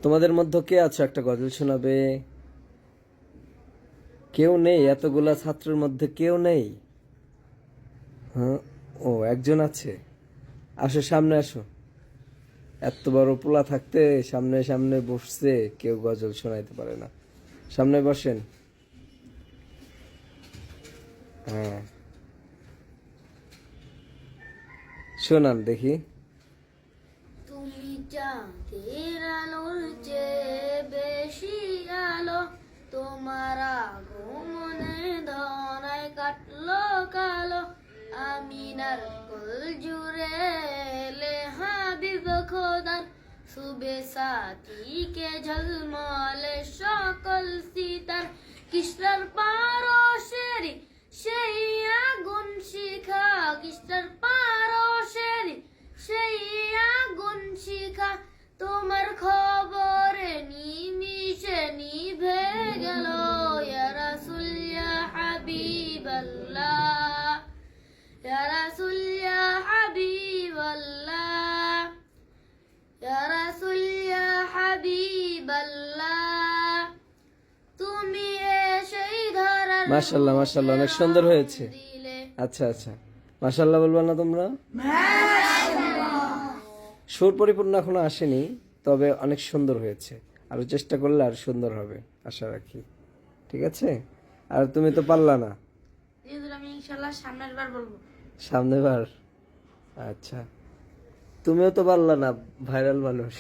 তোমাদের মধ্যে কে আছো একটা গজল শোনাবে? কেউ নেই? এতগুলা ছাত্রের মধ্যে কেউ নেই? হ্যাঁ, ও একজন আছে। আসো, সামনে আসো। এত বড় পোলা থাকতে সামনে সামনে বসছে, কেউ গজল শোনাইতে পারে না। সামনে বসেন। হ্যাঁ, শোনান দেখি। তুমি চাঁদের আলোর চেয়ে বেশি আলো, তোমার আগমনে ধরায় কাটলো কালো। আমিনার কোল জুড়ে এলে হাবিব খোদার, সুবে সাথীকে ঝলমলে সকল সিতার। কৃষ্ণার পারশেরি সেই আগুন শিখা, কৃষ্ণার পারশেরি সেই আগুন শিখা, তোমার খবরে নিমিশে নিভে গেল। ইয়া রাসূল ইয়া হাবিবাল্লাহ, ইয়া রাসূল ইয়া হাবিবাল্লাহ, ইয়া রাসূল ইয়া হাবিবাল্লাহ। তুমি এসেই ধরার মাশাআল্লাহ, মাশাআল্লাহ, অনেক সুন্দর হয়েছে। দিলে। আচ্ছা আচ্ছা, মাশাআল্লাহ বলবা না তোমরা? সুর পরিপূর্ণ এখনো আসেনি, তবে অনেক সুন্দর হয়েছে। আরো চেষ্টা করলে আর সুন্দর হবে আশা রাখি। ঠিক আছে? আর তুমি তো পারলা না। আমি ইনশাআল্লাহ সামনের বার বলবো। সামনে বার? আচ্ছা, তুমিও তো পারলা না, ভাইরাল মানুষ।